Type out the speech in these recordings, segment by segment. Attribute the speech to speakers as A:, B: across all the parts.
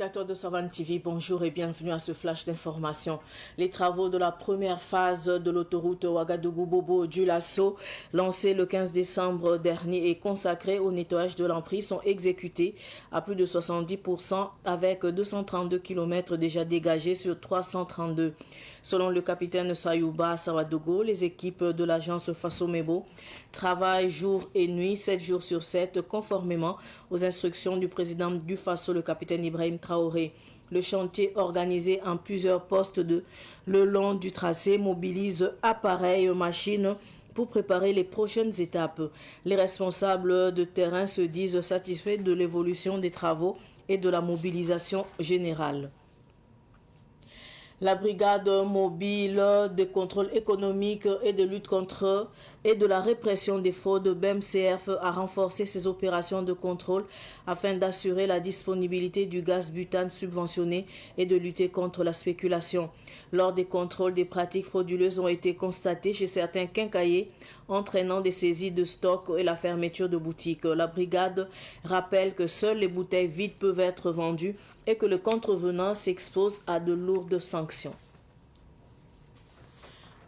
A: Téléspectateurs de Savane TV, bonjour et bienvenue à ce flash d'information. Les travaux de la première phase de l'autoroute Ouagadougou-Bobo-Dioulasso, lancée le 15 décembre dernier et consacrée au nettoyage de l'emprise, sont exécutés à plus de 70% avec 232 km déjà dégagés sur 332. Selon le capitaine Sayouba Sawadogo, les équipes de l'agence Faso-Mebo travaillent jour et nuit, 7 jours sur 7, conformément aux instructions du président du Faso, le capitaine Ibrahim Traoré. Le chantier, organisé en plusieurs postes le long du tracé, mobilise appareils et machines pour préparer les prochaines étapes. Les responsables de terrain se disent satisfaits de l'évolution des travaux et de la mobilisation générale. La brigade mobile de contrôle économique et de lutte contre et de la répression des fraudes BMCF a renforcé ses opérations de contrôle afin d'assurer la disponibilité du gaz butane subventionné et de lutter contre la spéculation. Lors des contrôles, des pratiques frauduleuses ont été constatées chez certains quincailliers, entraînant des saisies de stock et la fermeture de boutiques. La brigade rappelle que seules les bouteilles vides peuvent être vendues et que le contrevenant s'expose à de lourdes sanctions.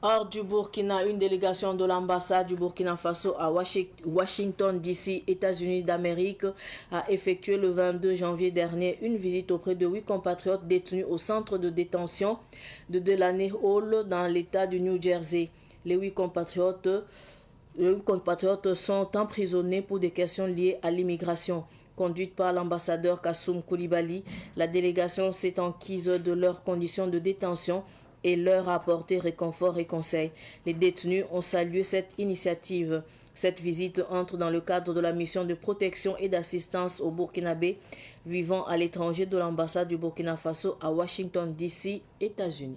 A: Hors du Burkina, une délégation de l'ambassade du Burkina Faso à Washington DC, États-Unis d'Amérique, a effectué le 22 janvier dernier une visite auprès de 8 compatriotes détenus au centre de détention de Delaney Hall dans l'État du New Jersey. Les 8 compatriotes sont emprisonnés pour des questions liées à l'immigration. Conduite par l'ambassadeur Kassoum Koulibaly, la délégation s'est enquise de leurs conditions de détention et leur a apporté réconfort et conseil. Les détenus ont salué cette initiative. Cette visite entre dans le cadre de la mission de protection et d'assistance aux Burkinabés vivant à l'étranger de l'ambassade du Burkina Faso à Washington DC, États-Unis.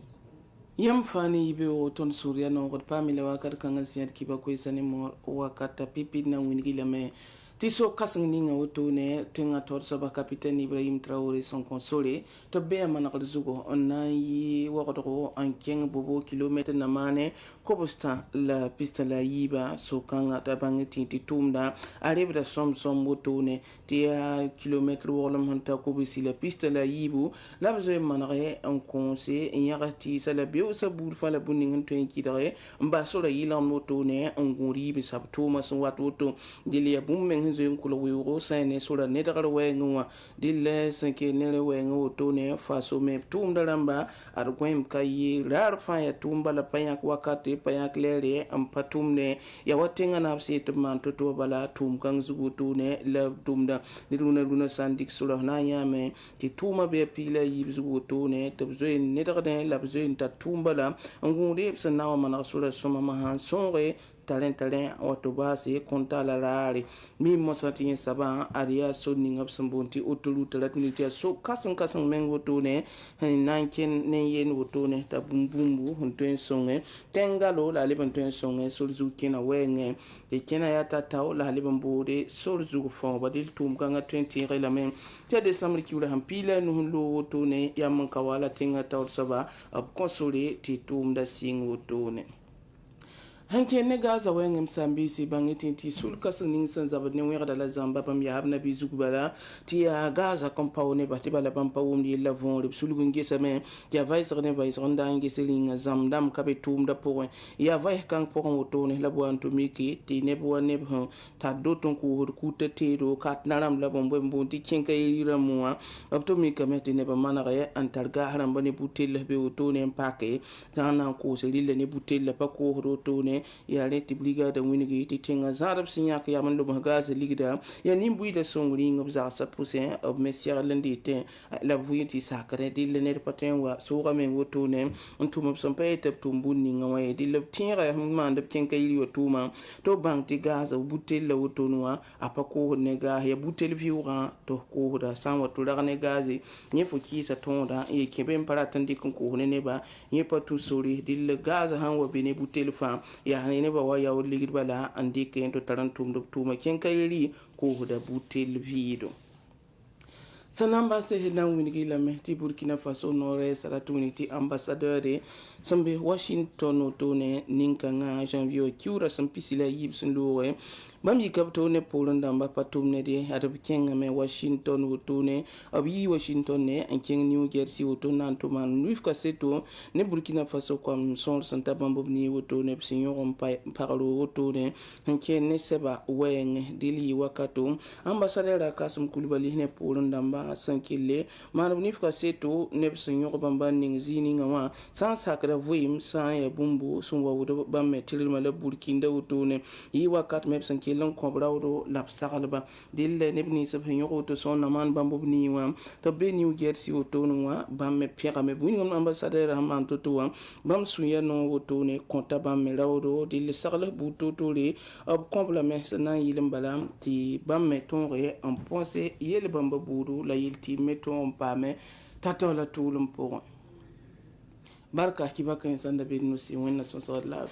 B: Yam fani ibe o ton surya no got pamile wakat kanga siat kiba ko isani mo wakata pipi na winigila me tiso kasang ninga otone tenga torsa ba capitaine Ibrahim Traoré son consolé to be manakal zugo onai wakoto en keng bobo kilomètre na mane kobosta la piste la yiba so kanga tabangeti tumda arebe som otone tia kilomètre wolom hanta kobisi la piste la yibu labze manare en conseil yagati sala bio sa bur fala buning to enkidare mba so la yilam otone en gori bi sab tuma so watoto dilia bum hen kulo wiro sane sura ne daga wenwa dille sanke ne wengo tone faso me tumda lamba ar gwem kayi rar fa ya tumba la payak wakati payak lere am patumne ya watenga na sit man to bala tum kang zugutune la tumda diruna sandik sura na yame ti tuma be pila yib zugutune to zoin ne daga la zoin ta tumba la ngure sanawa mana sura soma mahan sonre talent autobasi konta la rari mi mosati saba aria so ningap sambonti otulu talatniti so kasan mengo tone nanken ne yen wotone ta bumbumbu hunten songe tengalo la liban ten songe solzu kina wenge de kina yata taw la liban bode solzu fo badil tum kanga 20 relamen tia décembre kiwla hampila no lo wotone yam kawala tenga taw saba ab console ti tum da sing wotone hanke ne gaza wengem sambisi bangeti ti sul kasning san zabne wera la zamba pam ya habna bi zugbala ti ya gaza kompawne bati bala pam pawum di la von le sul gunge same ya vaisre ne vaisre ndange selinga zamdam kabe tum da point ya vai kan pour wotone la boanto miki ti ne bo ne bo ta doton ko te te do kat naram la bombo mbondi kinka yira muwa opto mi kameti ne ba manare antarga haram bane butel be wotone mpake tana ko selile ne butel pa ko wotone ya leti brigade winigi ti tinga zarab sinya ka yaman lo magaze ligda ya nimbu da songri ngob za sa pousin ob messier landite la vuyiti sakare dille ne patin wa so ramen wotone ntuma sompe te tumbuni ngawe dille tira man de tinka yiri wotuma to bank gaza butel la wotonwa apako nega ya butel viura to ko da san wato la ne gaze ne fuki sa tonda e kebe mpara tandi ko ne ba ye patu sori dille gaza han wa bene butel fa ya ne ba wa ya ligid bala andi ke to tarantum do tuma ken kayri ko da butel vido sanamba se hena winigi la mehti Burkina Faso nore saratuni ti ambassadeur de sambe Washington otone ninkanga janvier kiura sampisila yibsun lowe bami kapto ne Poland amba patum ne de arab kenga me Washington otone abi Washington ne ankeng New Jersey otona antoma nuif kaseto ne Burkina Faso comme son santa bambobni otone psinyon parlo otone anken ne seba weng dili wakato ambassadeur Kasum Kulibali ne Poland amba sankille manab nif kaseto ne psinyon bamba ning zini ngama sans sakra voim sans ya bumbu sunwa wodo bamme tilma la Burkina otone yi wakat me sankille lan kobrado lap sagalba dille nebni sab hinyo to son naman bambo ni wa to be New Jersey oto no bamme pega me buni ngam ambassadeur am to to bam suya no oto ne konta bamme lawdo dille sagala buto to le ab complement sana yilim balam ti bamme tonre en pensé yele bamba buru la yilti meton pame tatola tulum pour barka kibaka insanda be no si wonna so so love